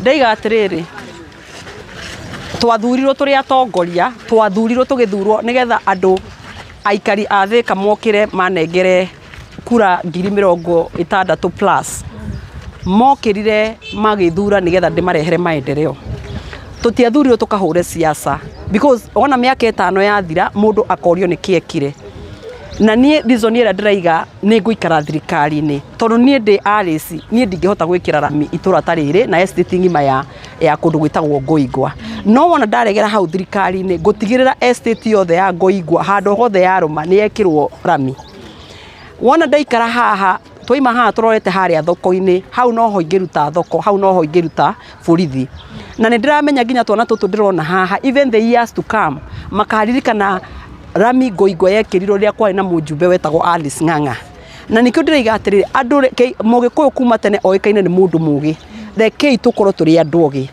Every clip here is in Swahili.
Ndaiga atiriri twathurirwo turi atongoria twathurirwo tugithurwo nigetha andu aikari a Thika mokire manengere kura 60 plus mokirire magithura nigetha ndimarehere maendeleo tutiathurirwo tukahure siasa because ona miaka 5 yathira mundu akorio nikiekire na nie reason ira ndiraiga ni nguikara thirikari-ini tondu nie ndi arisi nie ndingihota gwikira rami itura tariri na estate ngima ya kundu gwitagwo Ngoigwa no wona ndaregera hau thirikari-ini ngutigirira estate yothe ya Ngoigwa handu hothe ya ruma ni yekirwo rami wona ndaikara haha twaima haha turorete haria thoko-ini hau no ho ingiruta thoko hau no ho ingiruta borithi na ndiramenya nginya twana tutu ndirona haha even the years to come makaririkana rami Ngoigwa yekirirwo ria kwari na mujumbe wetagwo Alice Ng'ang'a na nikio ndiraiga atiriri andu Mugikuyu kuma tene oikaine ni mundu mugi rekei tukorwo turi andu ogi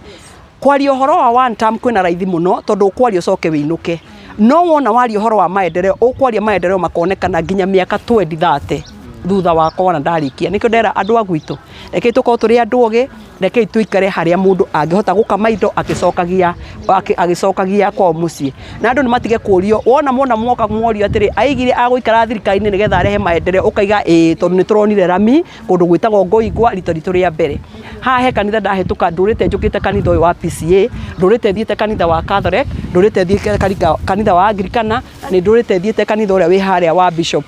kwari uhoro wa one term kwina raithi muno tondu kwari ucoke winuke no wona wari uhoro wa maendeleo ukwaria maendeleo makonekana nginya miaka 2030 thutha wakwa na ndarikia nikio ndera andu agwitu rekei tukorwo turi andu ogi rekei tuikare haria mundu angihota gukama indo agicokagia kwa mucii na andu nimatige kurio wona mona mwoka mworio atiri aigire aguikara thirikari-ini nigetha arehe maendeleo ukaiga tondu nituronire rami kundu gwitagwo Ngoigwa rito ria mbere haha he kanitha ndahituka ndurite njukite kanitha uyu wa PCA ndurite thiete kanitha wa Catholic ndurite thiete kanitha wa Anglikana ni ndurite thiete kanitha uria wi haria wa Bishop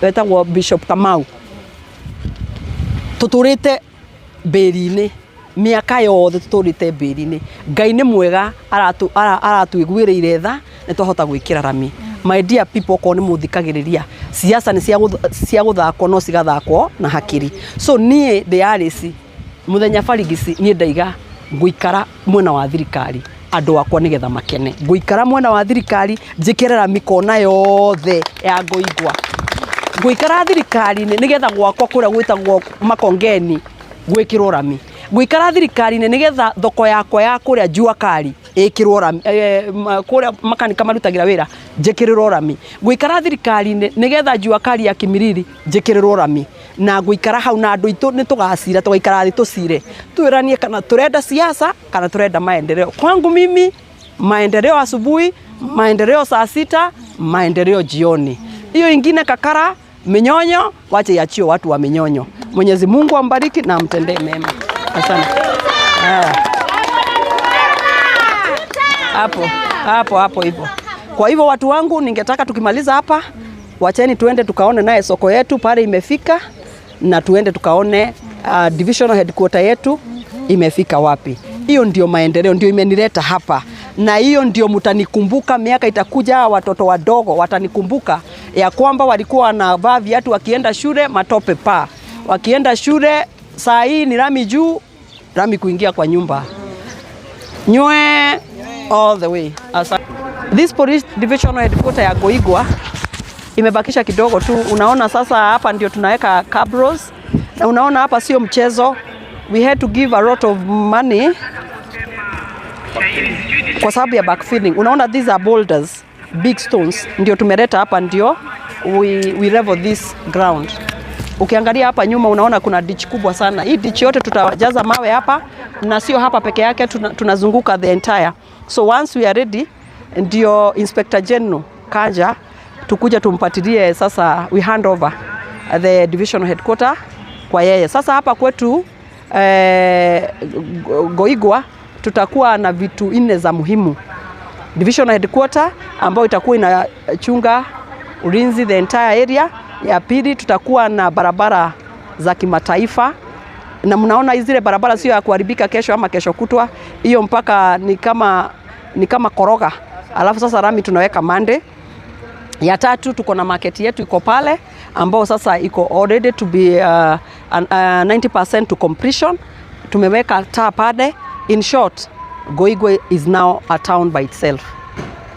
wetagwo Bishop Kamau tuturite mbiri-ini miaka yothe tuturite mbiri-ini Ngai ni mwega aratuiguireire tha ni twahota gwikira rami my dear people ko ni muthikagiriria siasa ni cia guthakwo no cigathakwo na hakiri so nie ndi arisi muthenya barigisi nie ndaiga nguikara mwena wa thirikari andu akwa nigetha makene nguikara mwena wa thirikari njikire rami kona yothe ya Ngoigwa nguikara thirikari-ini nigetha gwakwa kuria gwitagwo Makongeni gwikirwo rami nguikara thirikari-ini nigetha thoko yakwa ya kuria Juakari ikirwo rami kuria makanika marutagira wira njikirirwo rami nguikara thirikari-ini nigetha Juakari ya Kimiriri njikirirwo rami na nguikara hau na andu itu ni tugacira tugaikara thi tucire twiranie kana turenda siasa kana turenda maendeleo kwangu mimi maendeleo asubuhi maendeleo saa 6 maendeleo jioni hiyo ingine kakara minyonyo wache yachio watu wa minyonyo Mwenyezi Mungu ambariki na amtendee mema asante hapo hivyo kwa hivyo watu wangu ningetaka tukimaliza hapa wacheni tuende tukaone naye soko yetu pale imefika na tuende tukaone divisional headquarter yetu imefika wapi hiyo ndio maendeleo ndio imenileta hapa na hiyo ndio mtanikumbuka miaka itakuja watoto wadogo watanikumbuka ya kwamba walikuwa wanavaa viatu wakienda shule matope pa wakienda shule saa hii ni rami juu rami kuingia kwa nyumba nywe all the way this police divisional headquarter ya Ngoigwa imebakisha kidogo tu unaona sasa hapa ndio tunaweka cabros na unaona hapa sio mchezo we had to give a lot of money kwa sababu ya backfilling unaona these are boulders big stones ndio tumeleta hapa ndio we level this ground ukiangalia hapa nyuma unaona kuna ditch kubwa sana hii ditch yote tutajaza mawe hapa na sio hapa peke yake tunazunguka the entire so once we are ready ndio Inspector General kaja tukuja tumpatilie sasa we hand over the divisional headquarter kwa yeye sasa hapa kwetu Ngoigwa tutakuwa na vitu 4 za muhimu divisional headquarter ambayo itakuwa inachunga ulinzi the entire area ya pili tutakuwa na barabara za kimataifa na mnaona zile barabara sio ya kuharibika kesho ama kesho kutwa hiyo mpaka ni kama koroga alafu sasa rami tunaweka mande ya tatu tuko na market yetu iko pale ambao sasa iko already to be 90% to completion tumeweka taa pale in short Ngoigwa is now a town by itself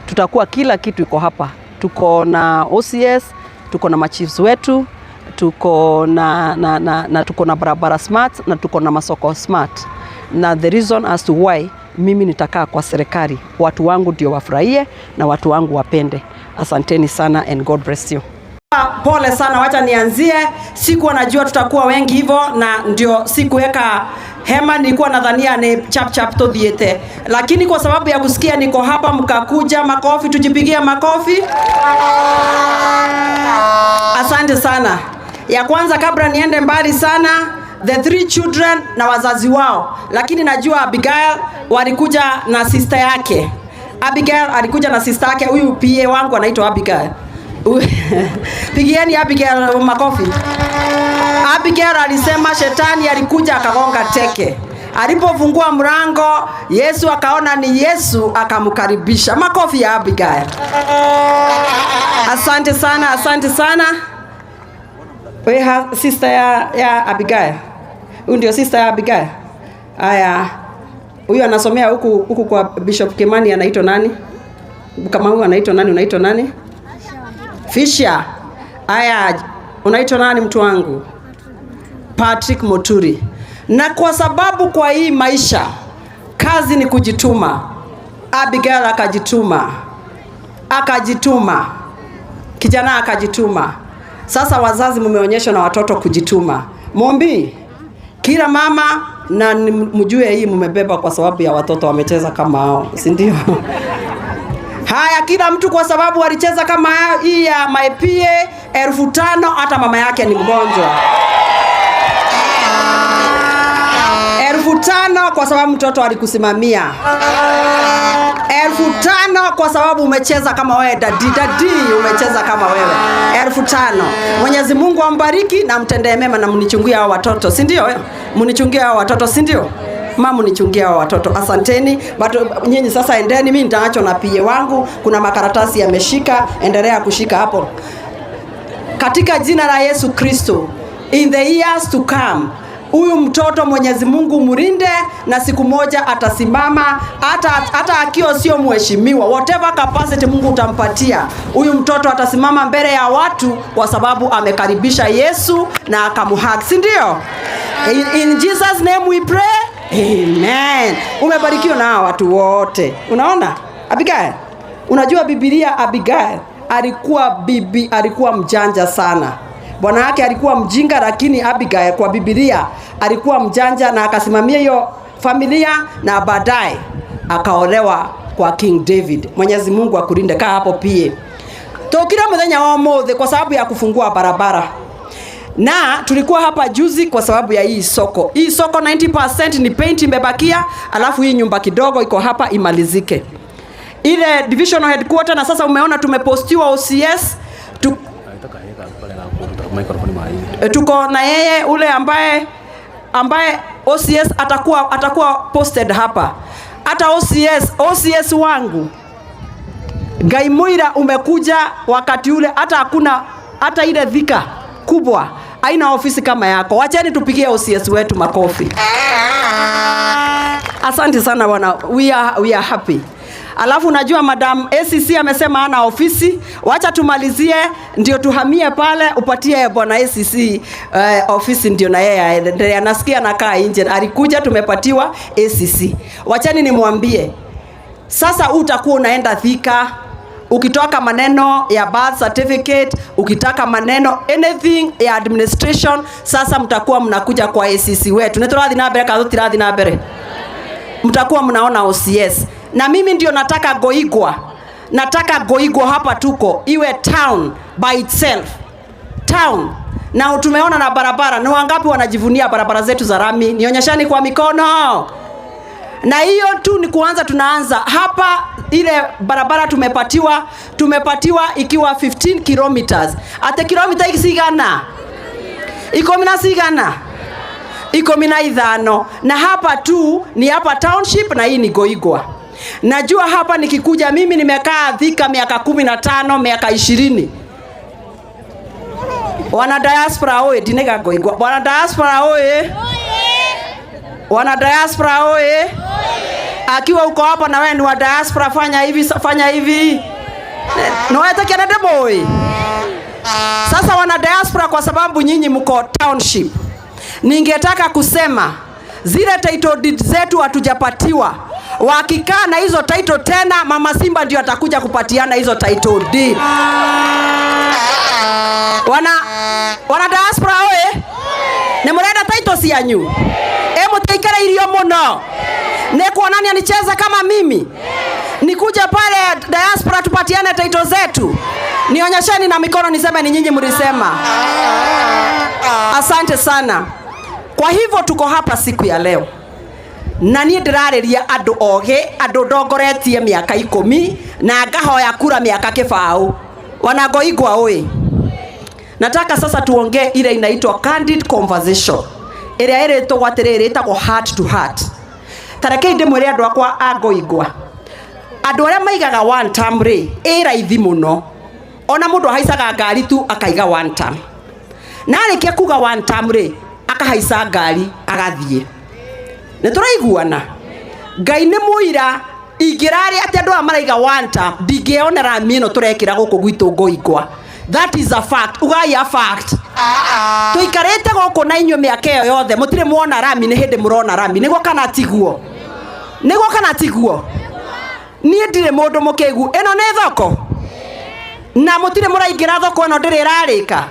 tutakuwa kila kitu iko hapa tuko na OCS tuko na machiefs wetu tuko na tuko na barabara smart na tuko na masoko smart na the reason as to why mimi nitakaa kwa serikali watu wangu ndio wafurahie na watu wangu wapende asanteni sana and God bless you pole sana, wacha nianzie. Sikuwa najua tutakuwa wengi hivyo, na ndio sikuweka hema, nilikuwa nadhania ni chap chap to diete, lakini kwa sababu ya kusikia niko hapa mkakuja. Makofi, tujipigia makofi. Asante sana. Ya kwanza kabla niende mbali sana, the 3 children na wazazi wao, lakini najua Abigail walikuja na sister yake. Abigail alikuja na sister yake. Huyu PA wangu anaitwa Abigail. Pigieni Abigail makofi. Abigail alisema shetani alikuja akagonga teke. Alipofungua mlango, Yesu akaona ni Yesu, akamkaribisha. Makofi ya Abigail. Asante sana, asante sana. Wewe sister ya Abigail. Huyu ndio sister ya Abigail. Haya. Huyu anasomea huku kwa Bishop Kimani, anaitwa nani? Kama huyu anaitwa nani? Unaitwa nani? Fisher. Haya, unaitwa nani mtu wangu? Patrick Moturi. Na kwa sababu kwa hii maisha kazi ni kujituma, Abigail akajituma. Kijana akajituma. Sasa wazazi mmeonyeshwa na watoto kujituma. Mombi, kila mama na mjue hii mmebeba kwa sababu ya watoto wamecheza kama hao, si ndio? Haya, kila mtu kwa sababu walicheza kama hii ya maepie 5,000, hata mama yake ni mgonjwa. 5,000 kwa sababu mtoto alikusimamia. 5,000 kwa sababu umecheza kama wewe dadi, umecheza kama wewe. 5,000. Mwenyezi Mungu ambariki na mtendee mema na mnichungie hao watoto, si ndio? Mnichungie hao watoto, si ndio? Mama nichungia hao watoto. Asanteni. Nyinyi sasa endeni, mimi nitaacho na PA wangu. Kuna makaratasi yameshika, endelea kushika hapo. Katika jina la Yesu Kristo, in the years to come, huyu mtoto Mwenyezi Mungu murinde, na siku moja atasimama, hata akiwa sio mheshimiwa, whatever capacity Mungu utampatia, huyu mtoto atasimama mbele ya watu kwa sababu amekaribisha Yesu na akamuhug, si ndio? In Jesus name we pray. Amen. Umebarikiwa na watu wote. Unaona? Abigail, unajua Biblia Abigail alikuwa mjanja sana. Bwana yake alikuwa mjinga, lakini Abigail kwa Biblia alikuwa mjanja na akasimamia hiyo familia, na baadaye akaolewa kwa King David. Mwenyezi Mungu akulinde. Kaa hapo pia. Tokira mthenya wa mothe kwa sababu ya kufungua barabara. Na tulikuwa hapa juzi kwa sababu ya hii soko. Hii soko 90% ni paint imebakia, alafu hii nyumba kidogo iko hapa imalizike. Ile divisional headquarter, na sasa umeona tumepostiwa OCS. Tuko na yeye ule ambaye OCS atakuwa posted hapa. Hata OCS wangu Gaimuira umekuja wakati ule, hata ile dhika kubwa haina ofisi kama yako. Wacheni tupigie OCS wetu makofi. Asante sana bwana. We are happy. Alafu najua Madam ACC amesema hana ofisi. Wacha tumalizie ndio tuhamie pale, upatie bwana ACC ofisi ndio na yeye anasikia nakaa nje. Alikuja tumepatiwa ACC. Wachani nimwambie. Sasa utakuwa unaenda Thika, ukitoka maneno ya birth certificate, ukitaka maneno anything ya administration, sasa mtakuwa mnakuja kwa ACC wetu. Neturathi na mbere kazo tirathi na mbere. Mtakuwa mnaona OCS. Na mimi ndio nataka Goigwa hapa tuko iwe town by itself. Town. Na tumeona na barabara. Ni wangapi wanajivunia barabara zetu za rami? Nionyeshani kwa mikono. Na hiyo tu ni kuanza, tunaanza hapa. Ile barabara tumepatiwa ikiwa 15 kilometers. Ate kilomita ikisigana? Iko mina sigana? Iko mina idhano. Na hapa tu ni hapa township, na hii ni Goigwa. Najua hapa nikikuja, mimi nimekaa Thika miaka 15, miaka 20. Wana diaspora oye, dinega Goigwa. Wana diaspora oye. Wana diaspora oye. Akiwa uko hapa na wewe ni wa diaspora, fanya hivi. Noeta kiana boy. Sasa wana diaspora, kwa sababu nyinyi mko township, ningetaka kusema zile title deed zetu hatujapatiwa. Wakikaa na hizo title tena, Mama Simba ndio atakuja kupatiana hizo title deed. Wana diaspora oe, ne murenda title cianyu. Muteikara irio muno. Ne kuonani anicheza kama mimi. Nikuja pale diaspora tupatiane title zetu. Nionyesheni na mikono niseme ni nyinyi mlisema. Asante sana. Kwa hivyo tuko hapa siku ya leo. Na niĩ ndĩrarĩria andũ oge, andũ ndongoretie miaka 10 na ngahoya kura miaka kĩbaũ. Wanangoigwa oe. Nataka sasa tuongee ile inaitwa candid conversation. Ĩrĩa ĩrĩtwo atĩrĩrĩ ĩtagwo heart to heart. Tareke ndĩmwĩre andũ akwa angoigwa. Andũ arĩa maigaga one term rĩ, raithi mũno. Ona mũndũ ahaicaga ngari tu akaiga one term. Na arĩkia kuga one term rĩ, akahaica ngari agathiĩ. Nĩtũraiguana. Ngai nĩ mũira ingĩrarĩ atĩ andũ maraiga one term, ndingĩonera mĩno tũrekĩra gũkũ gwitũ Ngoigwa. That is a fact. Ugai a fact. Tuikarete gũkũ na inyuĩ mĩaka ĩyo yothe mũtirĩ muona rami, nĩ hĩndĩ mũrona rami. Nĩguo kana tiguo? Nĩguo kana tiguo? Niĩ ndirĩ mũndũ mũkĩgu. Ĩno nĩ thoko. Na mũtirĩ mũraingĩra thoko ĩno ndĩrĩ ĩrarĩka.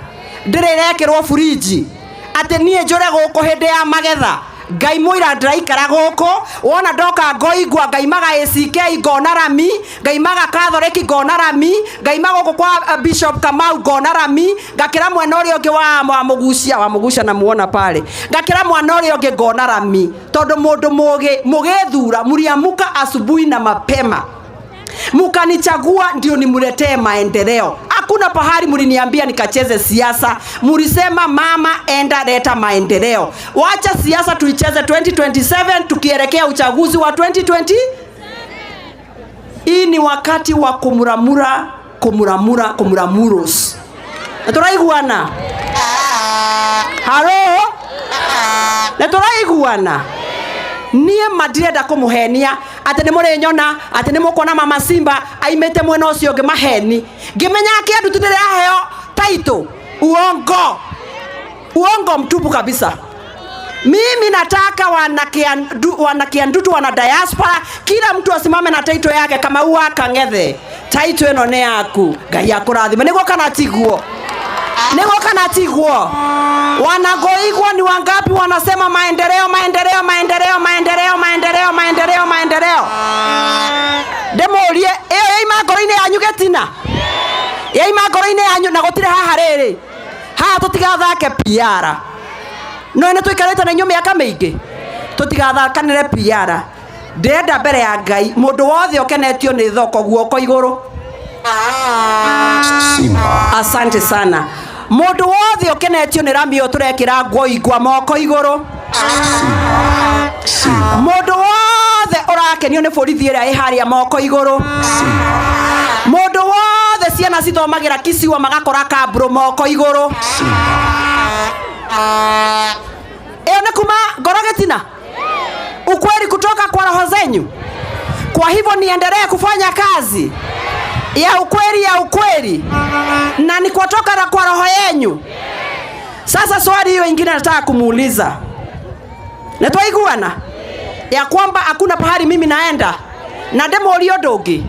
Ndĩrĩ ĩrekĩrwo fridge. Atĩ niĩ njũre gũkũ hĩndĩ ya magetha. Ngai mũira ndĩraikara gũkũ, wona ndoka Ngoigwa ngaimaga ACK ngona rami, ngaimaga Catholic ngona rami, ngaimaga gũkũ kwa Bishop Kamau ngona rami, ngakĩra mwena ũrĩa ũngĩ wa Mũgucia na muona pale. Ngakĩra mwena ũrĩa ũngĩ ngona rami, tondũ mũndũ mũgĩthura mliamuka asubuhi na mapema. Mukanichagua ndio nimuletee maendeleo. Hakuna pahali mliniambia nikacheze siasa. Mlisema mama enda leta maendeleo. Wacha siasa tuicheze 2027 tukielekea uchaguzi wa 2020. Hii ni wakati wa kumuramuros. Naturaiguana. Halo? Naturaiguana. Nie madireda kumuhenia ati ni murenyona ati ni mukona Mama Simba aimete mwena ucio ngi maheni ngimenya kindu tudire aheo title uongo mtupu kabisa. Mimi nataka wanakiandutu wana diaspora kila mtu asimame na title yake kama uwa Kangethe. Title eno ne yaku Ngai akurathime. Niguo kana tiguo? Niguo kana tiguo? Wanangoigwa ni wangapi wanasema maendeleo maendeleo maendeleo maendeleo maendeleo maendeleo maendeleo? Demorie yaima ngoro-inĩ yanyu getina. Yaima ngoro-inĩ yanyu na gũtirĩ haha rĩrĩ. Haha tũtigathake PR. No ene tuikarĩte na inyuĩ mĩaka mĩingĩ. Tũtigathakanĩre PR. Ndĩrenda mbere ya Ngai mũndũ wothe ũkenetio nĩ thoko guoko igũrũ. Asante sana. Mũndũ wothe ũkenetio nĩ rami ũyũ tũrekĩra Ngoigwa moko igũrũ. Mũndũ wothe ũrakenio nĩ borithi ĩrĩa ĩharĩa moko igũrũ. Mũndũ wothe ciana cithomagĩra Kisiwa magakora Kamburu moko igũrũ. Ĩyo nĩ kuma ngoro getina? Ukweli kutoka kwa roho zenyu. Kwa hivyo niendelee kufanya kazi ya ukweli na ni kutoka na kwa roho yenu. Sasa swali hiyo ingine nataka kumuuliza. Natwaiguana ya kwamba hakuna pahali mimi naenda na demo ulio dogi.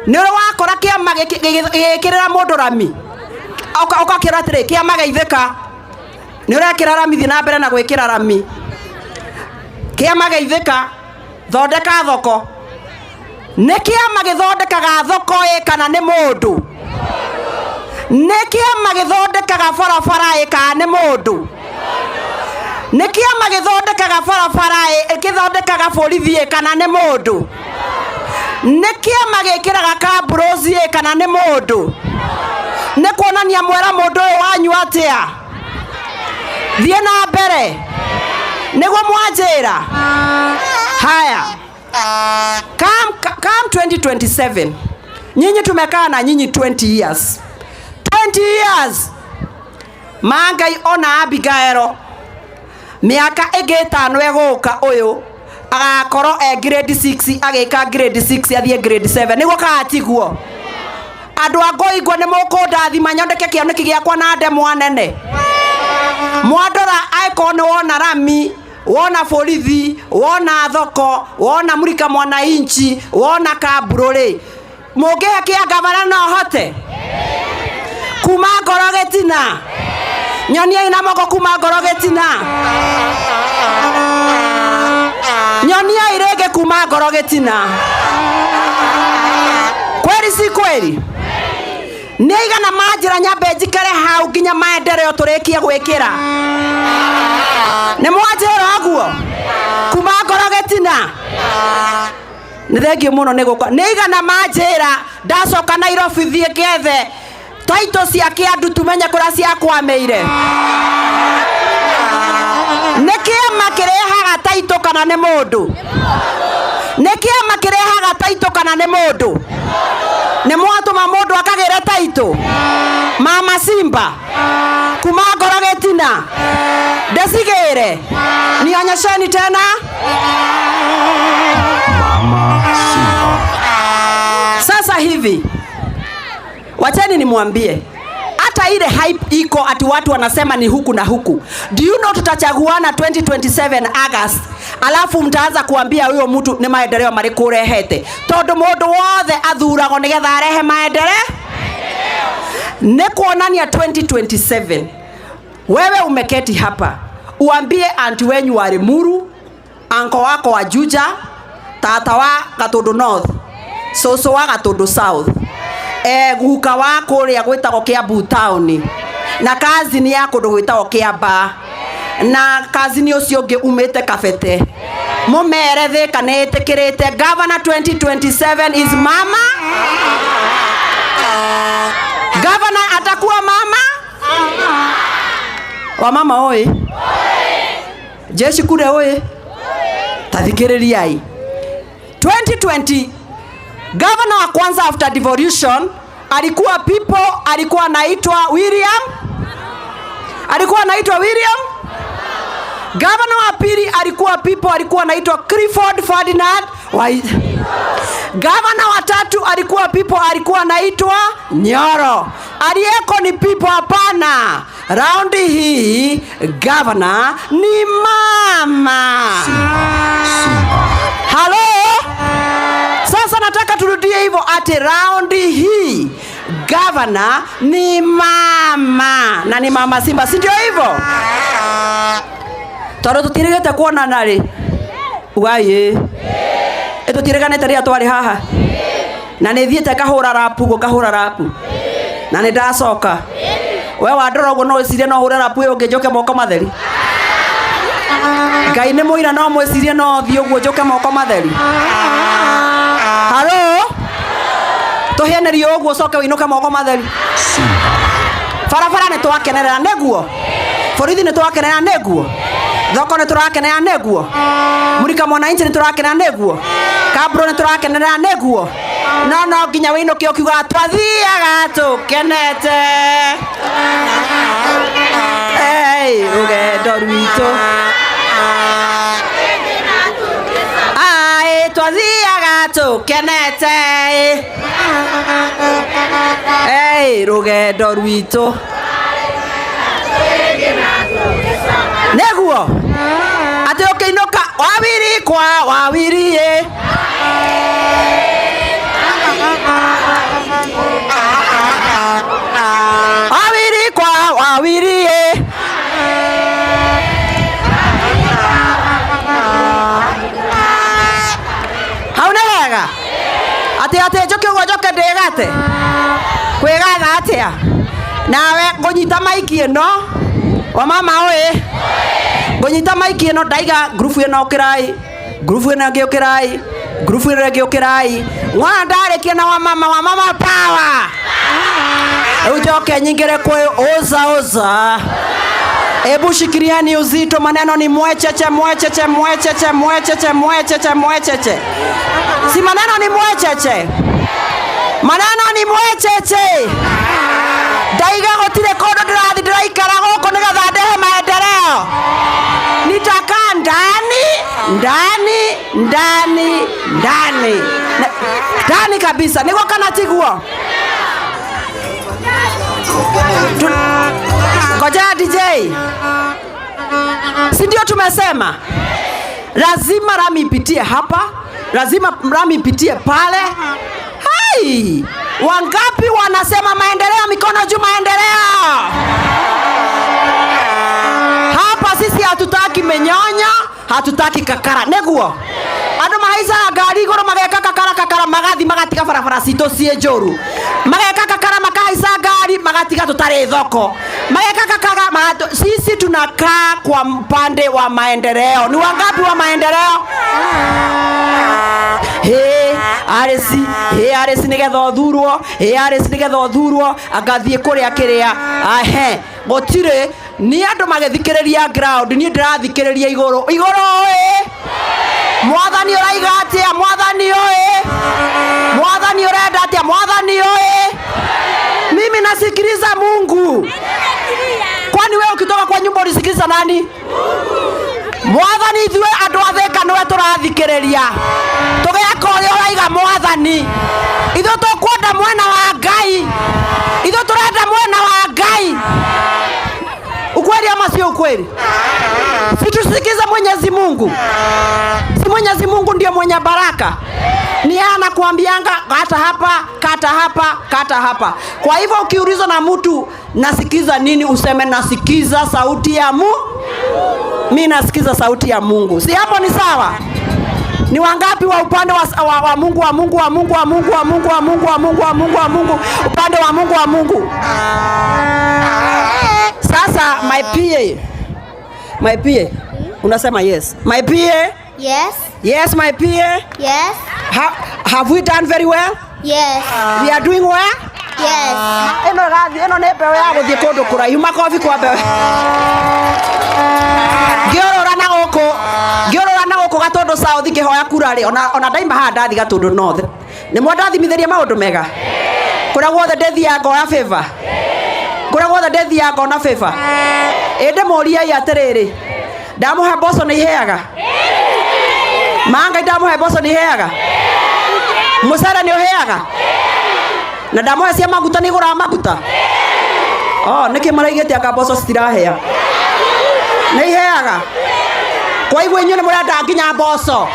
Ni ule wakora kiama gĩkĩrĩra mũndũ rami. Oka kĩra atĩrĩ kiama geithĩka. Ni ule kĩra rami thiĩ na mbere na gwĩkĩra rami. Kiama geithĩka thondeka thoko. Nĩ kĩama gĩthondekaga thoko kana nĩ mũndũ? Nĩ kĩama gĩthondekaga barabara kana nĩ mũndũ? Nĩ kĩama gĩthondekaga barabara gĩthondekaga borithi kana nĩ mũndũ? Nĩ kĩama gĩkĩraga Kamburozi kana nĩ mũndũ? Nĩ kuonania mwera mũndũ ũyũ wanyu atĩa? Thiĩ na mbere nĩguo mwanjĩra. Haya, come 2027 nyinyi tumekaa na nyinyi 20 years. 20 years Mangai ona Abigail miaka ĩngĩ 5 egũka ũyũ agakorwo grade 6 agĩka grade 6 athiĩ grade 7. Nĩguo katiguo? Andũ a Ngoigwa nĩ mũkũndathima nyondeke kĩoneki gĩakwa na ndemwa nene. Mwandora aiko nĩ wona rami wona borithi, wona thoko, wona Murika Mwananchi, wona Kambururi, mũngĩhe kĩa gavana no hote kuma Ngorogetina? Nyonia ina moko kuma Ngorogetina. Nyonia irege kuma Ngorogetina. Kweli si kweli? Nĩigana manjĩra nyambe njikare hau nginya maendeleo tũrĩkie gwĩkĩra? Nĩ mwanjĩra ũguo kuma Ngorogetina? Nĩ thengio mũno nĩ gũka. Nĩigana manjĩra ndacoka Nairobi thiĩ ngethe taito cia kĩandu tumenye kũrĩa ciakwamĩire? Nĩ kĩama kĩrehaga taito kana nĩ mũndũ? Nĩ kĩama kĩrehaga taito kana nĩ mũndũ? Nĩ mwatũma mũndũ akagĩre taito? Mama Simba kuma Ngorogetina ndesigĩre nionyesheni tena. Mama Simba. Sasa hivi wacheni nimwambie, hata ile hype iko ati watu wanasema ni huku na huku. Do you know tutachaguana 2027 August, alafu mtaanza kuambia huyo mtu ni maendeleo marĩkũ urehete? Tondu mundu wothe athuragwo nigetha arehe maendeleo. Nĩ kuonania 2027 wewe umeketi hapa uambie anti wenyu wa Limuru, anko wako wa Juja, tata wa Gatundu North, soso wa Gatundu South, guka wa kũrĩa gwĩtagwo Kiambu Town, na kazini ya kũndũ gwĩtagwo Kiamba, na kazini ũcio ũngĩ umĩte Kabete. Mũmere Thĩka nĩ ĩtĩkĩrĩte governor 2027 is mama. Governor atakuwa mama. Wa mama oi. Jeshi kule oi. Tathikĩrĩriai. 2020 governor wa kwanza after devolution alikuwa alikuwa anaitwa William. Governor wa pili alikuwa anaitwa Clifford Ferdinand. Governor wa tatu alikuwa anaitwa Nyoro. Aliyeko ni hapana. Raundi hii governor ni mama. Hello? Sasa nataka turudie hivyo ati raundi hii governor ni mama, na ni Mama Simba, si ndio hivyo? Toro tutirigete kuona nari ugaye eto tiriganete ria twari haha na nĩ thiĩte kahũra rapu na nĩ ndacoka. We wandora ũguo no ũcirie no hũre rapu ĩyo ũngĩ njoke moko matheri? Ngai nĩ mũira no mwĩcirie no thiĩ ũguo njoke moko matheri? Halo? Tũhĩanĩrie ũguo coke wĩinũke moko matheri? Barabara nĩ twakenerera nĩguo? Borithi nĩ twakenerera nĩguo? Thoko nĩ tũrakenerera nĩguo? Murika Mwananchi nĩ tũrakenerera nĩguo? Kamburũ nĩ tũrakenerera nĩguo? No nginya wĩinũke ũkiuga twathiaga tũkenete. Rũgendo rwitũ twathiaga tũkenete. Rũgendo rwitũ nĩguo atĩ ũkĩinũka wawiri kwa wawirie. Wawiri kwa wawirie. Hauna wega ati njoke ũguo njoke ndĩgate kwĩgatha atĩa nawe ngũnyita maiki ĩno wa mama oĩ ngũnyita maiki ĩno ndaiga grupu ĩno ũkĩrai, grupu ĩno ĩngĩ ũkĩrai, grupu ĩno ĩngĩ ũkĩrai. Mwana ndarĩkia na wa mama power. Rĩu njoke nyingĩre kwĩ oza. Ebu shikiriani uzito, maneno ni mwecheche. Si maneno ni mwecheche. Maneno ni mwecheche. Daiga gotire kodo ndĩraikara gũkũ nĩgetha ndehe maendeleo. Nitakaa ndani kabisa. Nĩguo kana tiguo? Ngoja DJ. Si ndio tumesema? Lazima lami ipitie hapa, lazima lami ipitie pale. Hai! Wangapi wanasema maendeleo? Mikono juu, maendeleo. Hapa sisi hatutaki menyonya, hatutaki kakara. Neguo. Ando mahaisa gari goro mageka kakara magathi magatiga barabara cito cie njoru. Mageka kakara makahaisa gari magatiga tutare thoko. Mageka kakara sisi tunakaa kwa mpande wa maendeleo. Ni wangapi wa maendeleo? Aresi nigetha othurwo, aresi nigetha othurwo agathie kuria kiria. Gotire ni andu magethikiriria ground, ni ndirathikiriria iguru. Iguru oi. Mwathani uraiga atia? Mwathani oi. Mwathani urenda atia? Mwathani oi. Mimi nasikiliza Mungu. Kwani wewe ukitoka kwa nyumba ulisikiliza nani? Mwathani ithuĩ andũ a Thika nĩwe tũrathikĩrĩria. Tũgĩaka ũrĩa ũraiga Mwathani. Ithuĩ tũkwenda mwena wa Ngai. Ithuĩ tũrenda mwena wa Ngai. Ukweli ama sio ukweli? Si tusikize Mwenyezi Mungu. Si Mwenyezi Mungu ndiye mwenye baraka. Ni anakuambianga kata hapa, kata hapa, kata hapa. Kwa hivyo ukiulizwa na mtu nasikiza nini, useme nasikiza sauti ya Mungu. Mimi nasikiza sauti ya Mungu. Si hapo ni sawa? Ni wangapi wa upande wa Mungu wa Mungu wa Mungu wa Mungu wa Mungu wa Mungu wa Mungu wa Mungu wa Mungu, upande wa Mungu wa Mungu? Sasa my PA unasema yes. My PA? Yes. Yes, my PA? Yes. Have we done very well? Yes. We are doing well? Yes. Eno ne bewe ya guthie kundu kuraihu. Makofi kwa bewe. Ngiorora na goko Gatundu South kihoya kura ri ona ndaima ha ndathi Gatundu North. Ni mwandathimithirie maundu mega. Kuria guothe ndethi ya ngo ya favor. Kuria guothe ndethi ya ngo na favor. Ende moria ya atiriri. Ndamuhe mboco ni iheaga. Manga ndamuhe mboco ni iheaga. Musara ni uheaga. Na ndamuhe cia maguta ni igura maguta. Niki maraigite aka mboco citirahea. Ni iheaga. Kwa hivyo nyinyi murenda nginya mboco.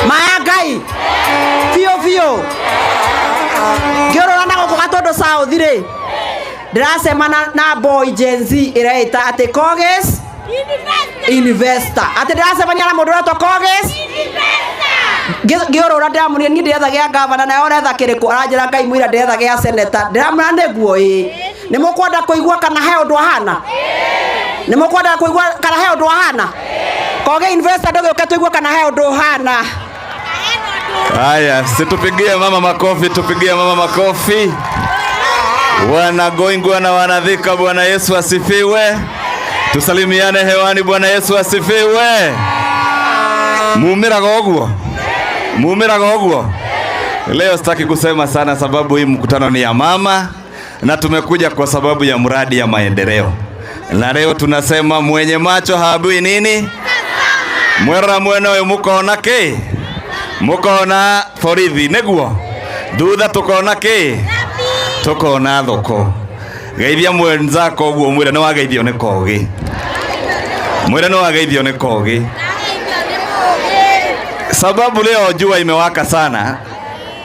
Maya Ngai. Fio. Ngiorora na goko Gatundu South ri. Ndirasema na boy Gen Z iraita ati Koges Investor. Ati ndirasema nyara mundu retwo Koges Investor. Ngiorora ndamuria ni ndiretha gia governor na oretha kiriku aranjira Ngai mwira ndiretha gia senator. Ndiramura neguo ni mukwenda kuigua kana he undu ahana? Ni mukwenda kuigua kana he undu ahana? Koge Investor ndogo ukatuigua kana he undu ahana? Haya, situpigie mama makofi, tupigie mama makofi. Wana Goingwa na wana Thika, Bwana Yesu asifiwe. Tusalimiane hewani, Bwana Yesu asifiwe. Muumira goguo. Leo sitaki kusema sana sababu hii mkutano ni ya mama na tumekuja kwa sababu ya mradi ya maendeleo. Na leo tunasema mwenye macho haambiwi nini? Mwera mwena we mukona ke? Mukona borithi neguo. Thutha tukona ke? Tukona thoko. Geithia mwenzako guo mwira ni wageithio ni kogi. Mwira ni wageithio ni kogi. Sababu leo jua imewaka sana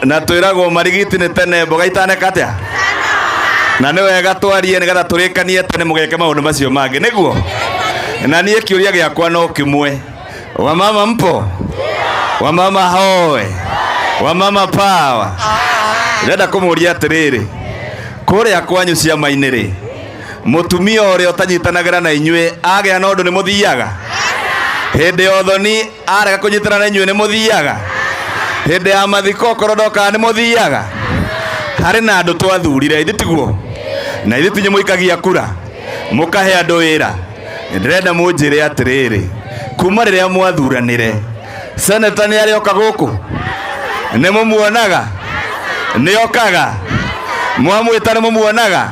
na twiragwo marigiti ni tene mboga itane katia. Na ni wega twarie nigetha turikanie tene mugeke maundu macio mangi niguo. Na nie kiuria giakwa no kimwe. Wamama mpo? Wamama hoe. Wamama power. Ndenda kumuria atiriri. Kuria kwanyu ciama-ini ri. Mutumia uria utanyitanagira na inyue agea na undu ni muthiaga. Hinde othoni arega kunyitana na inyue ni muthiaga. Hinde ya mathiko korodoka ni muthiaga. Hari na andu twathurire ithitiguo. Na ithitinye muikagia kura. Mukahe andu wira. Ndirenda munjire atiriri. Kuma riria mwathuranire. Senator ni arioka guku. Ni mumuonaga. Ni okaga. Mwamwita ni mumuonaga.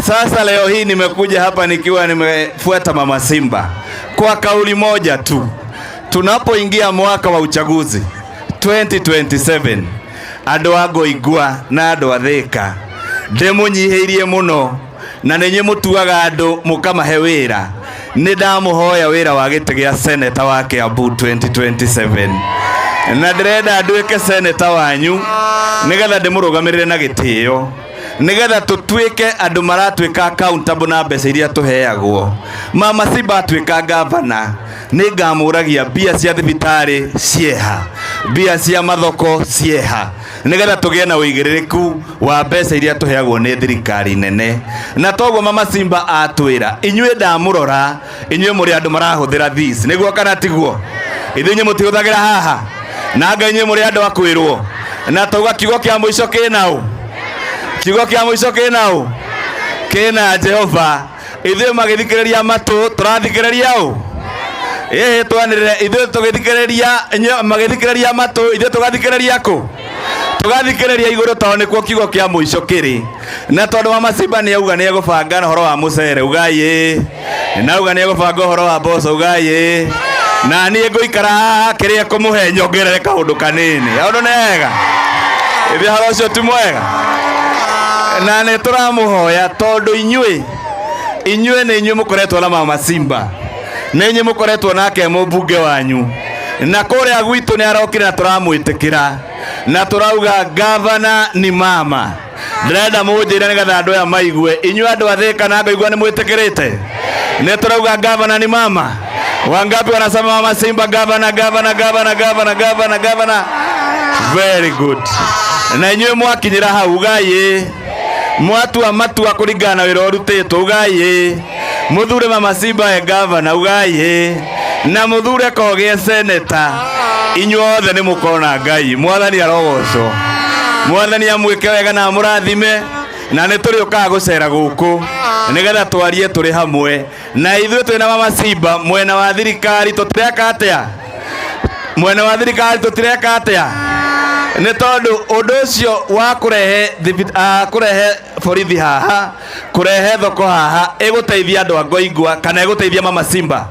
Sasa leo hii nimekuja hapa nikiwa nimefuata Mama Simba kwa kauli moja tu. Tunapoingia mwaka wa uchaguzi 2027, andu a Goingwa na andu a Thika ndimunyihirie muno na ninyi mutuaga andu mukamahe wira. nĩ ndamuhoya wĩra wa gĩtĩ gĩa seneta wa Kiambu 2027 na ndĩrenda nduĩke seneta wanyu nĩgetha ndĩmũrũgamĩrĩre na gĩtĩo nĩgetha tũtuĩke andũ maratuĩka accountable na mbeca iria tũheagwo. Mama Simba atuĩka gavana nĩngamũragia mbia cia thibitarĩ cieha, mbia cia mathoko cieha, nĩgetha tũgĩe na ũigĩrĩrĩku wa mbeca iria tũheagwo nĩ thirikari nene. Na toguo Mama Simba atwĩra, inyuĩ ndamũrora, inyuĩ mũrĩ andũ marahũthĩra this, nĩguo kana tiguo? Ithuĩ inyuĩ mũtihũthagĩra haha, na Ngai inyuĩ mũrĩ andũ a kwĩrwo. Na tauga kiugo kĩa mũico kĩnaũ? Kiugo kĩa mũico kĩnaũ? Kĩna Jehova. Ithuĩ magĩthikĩrĩria matũ, tũrathikĩrĩria ũ? Twanĩrĩre, ithuĩ tũgĩthikĩrĩria, magĩthikĩrĩria matũ, ithuĩ tũgathikĩrĩria kũ? Tũgathikĩrĩria igũrũ tondũ nĩkuo kiugo kĩa mũico kĩrĩ. Na tondũ Mama Simba nĩauga nĩegũbanga ũhoro wa mũcere, ugai. Nauga nĩegũbanga ũhoro wa mboco, ugai. Na niĩ ngũikara haha kĩrĩa kũmũhe nyongerere kaũndũ kanini. Ũndũ nĩ wega? Ithuĩ ũhoro ũcio ti mwega? Na nĩ tũramũhoya tondũ inyuĩ nĩ inyuĩ mũkoretwo na Mama Simba, nĩ inyuĩ mũkoretwo nake mũmbunge wanyu, na kũrĩa gwitũ nĩ arokire na tũramwĩtĩkĩra na tũrauga gavana ni mama. Ndĩrenda mũnjĩre nĩgetha andũ aya maigue, inyuĩ andũ a Thĩka na Ngaigua nĩ mwĩtĩkĩrĩte? Nĩ tũrauga gavana ni mama. Wangapi wanasema Mama Simba gavana, gavana, gavana, gavana, gavana, gavana? Very good. Na inyuĩ mwakinyĩra hau, ugai. Mwatua matua kũringana na wĩra ũrutĩtwo, ugai. Mũthure Mama Simba e gavana, ugai. Na mũthure Koge seneta. Inyuĩ othe nĩ mũkona Ngai. Mwathani arogocwo. Mwathani amwĩke wega na mũrathime. Na nĩ tũrĩũkaga gũcera gũkũ nĩgetha twarie tũrĩ hamwe. Na ithuĩ twĩna Mama Simba mwena wa thirikari tũtireka atĩa? Mwena wa thirikari tũtireka atĩa? Nĩ tondũ ũndũ ũcio wa kũrehe borithi haha, kũrehe thoko haha, ĩgũteithia andũ a Ngoingua kana ĩgũteithia Mama Simba?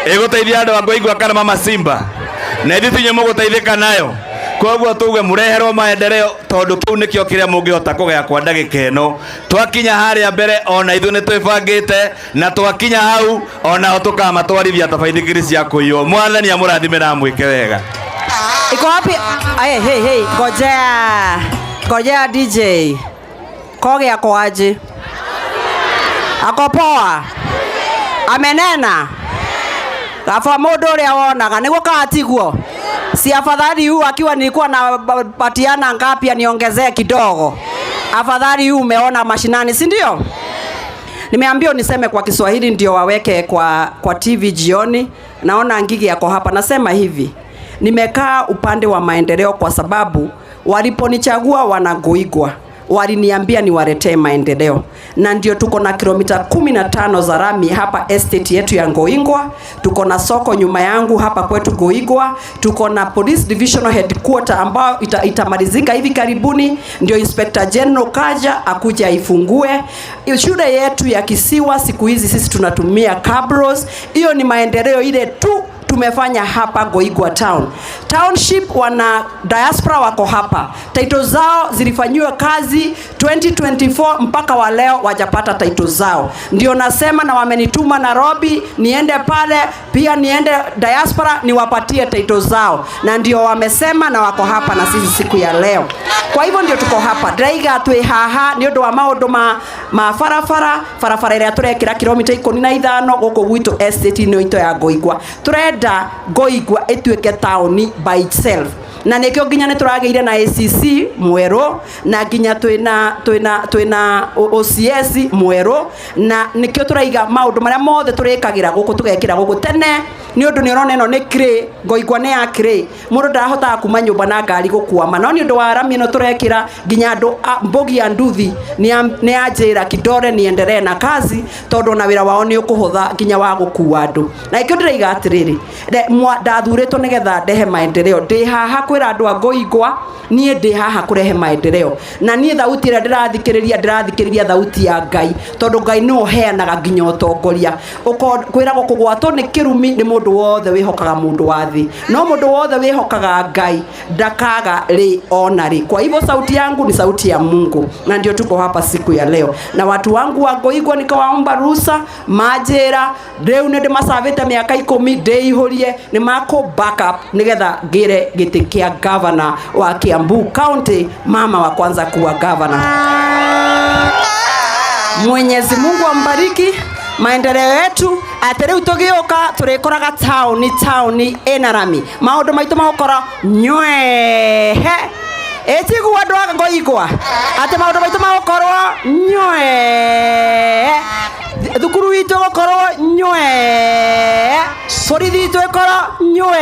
Ĩgũteithia andũ a Ngoingua kana Mama Simba? Na ithuĩ inyuĩ mũgũteithĩka nayo. Koguo tuge mũreherwo maendeleo tondũ kĩu nĩkĩo kĩrĩa mũngĩhota kũgaya kwa ndagĩka ĩno. Twakinya harĩa mbere ona ithuĩ nĩ twĩbangĩte, na twakinya hau ona tũkamatwarithia tabaithikiri cia kũiywo. Mwathani amũrathime na mwĩke wega. Iko wapi? Hey, ngojea DJ. Koge ako aje? Ako poa? Amenena? Gafa mũndũ ũrĩa wonaga nĩguo katiguo. Si afadhali huu akiwa nilikuwa na patiana ngapi niongezee kidogo. Afadhali huu umeona mashinani, si ndio? Nimeambiwa niseme kwa Kiswahili ndio waweke kwa TV jioni. Naona Ngigi yako hapa. Nasema hivi. Nimekaa upande wa maendeleo kwa sababu waliponichagua Wanangoigwa waliniambia niwaletee maendeleo, na ndio tuko na kilomita 15 za rami hapa estate yetu ya Ngoingwa. Tuko na soko nyuma yangu hapa kwetu Ngoingwa. Tuko na police divisional headquarter ambao itamalizika hivi karibuni, ndio Inspector General kaja akuja aifungue. Shule yetu ya Kisiwa siku hizi sisi tunatumia cabros. Hiyo ni maendeleo ile tu tumefanya hapa Ngoingwa town. Township wana diaspora wako hapa. Title zao zilifanywa kazi 2024 mpaka wa leo wajapata title zao. Ndio nasema na wamenituma Nairobi niende pale pia niende diaspora niwapatie title zao. Na ndio wamesema na wako hapa na sisi siku ya leo. Kwa hivyo ndio tuko hapa. Draiga twe haha ni undu wa maundu ma farafara ira turekira kilomita 15 guku gwitu estate ino ito ya Ngoingwa. Turenda Ngoingwa ituike town by itself. Na nekio nginya ne turageire na ACC mwero na nginya twina OCS mwero, na nikio turaiga maundu maria mothe turekagira guku tugekira guku tene ni undu ni urona ino ni kire Ngoingwa ni ya kire mundu ndarahota kuma nyumba na ngari gukuama, no ni undu wa rami ino turekira nginya andu mbogi ya nduthi ni ajira kidore ni endelee na kazi tondu na wira wao ni ukuhutha nginya wa gukua andu. Na ikio ndiraiga atiriri ndathuritwo nigetha ndehe maendeleo ndi haha kwira andu Ngoigwa nie ndi haha kurehe maendeleo na nie thauti ira ndirathikiriria thauti ya Ngai tondu Ngai no heanaga nginya utongoria kwiragwo kugwatwo ni kirumi ni mundu wothe wihokaga mundu wa thi no mundu wothe wihokaga Ngai ndakaga ri ona ri. Kwa hivyo sauti yangu ni sauti ya Mungu na ndio tuko hapa siku ya leo na watu wangu wa Ngoigwa nikawaomba ruhusa majira riu ndi masavite miaka 10 ndeihurie ni mako backup nigetha ngire giti kia governor wa Kiambu County, mama wa kwanza kuwa governor. Mwenyezi Mungu ambariki maendeleo yetu. Atere utogioka turikoraga town ina rami maundu maitu magukora nywe etigu andu a Ngoigwa ate maundu maitu magukorwo nywe thukuru witu gukorwo nywe borithi itu ikorwo nywe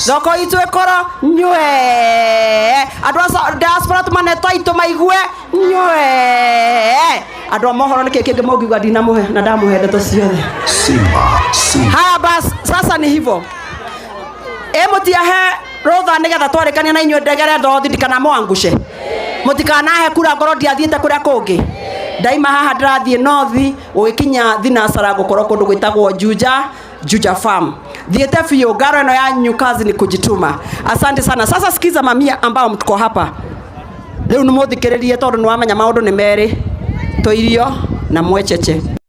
thoko itu ikorwo nywe andu a diaspora tumanetwa itu maigue nywe andu a mohoro niki kingi mungiuga ndinamuhe na ndamuhe ndeto ciothe haya bas. Sasa ni hivyo mutiahe rotha nigetha twarikania na inyuĩ ndegere ndothi ndikana mwangushe mutikanahe kura ngoro ndiathiĩte kuria kungi daima haha ndĩrathiĩ nothi ũgĩkinya thinacara gũkorwo kũndũ gwĩtagwo Juja Farm thiĩte biũ ngaro ĩno yanyu kazi ni kujituma. Asante sana. Sasa sikiza mamia ambao mtuko hapa rĩu nĩ mũthikĩrĩrie tondũ nĩ wamenya maũndũ nĩ merĩ toirio na mwecheche.